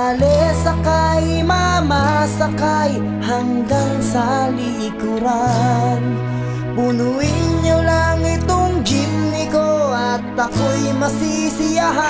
Sale, sakay, mama, sakay hanggang sa likuran. Punuin niyo lang itong jeepney ko at ako'y masisiyahan.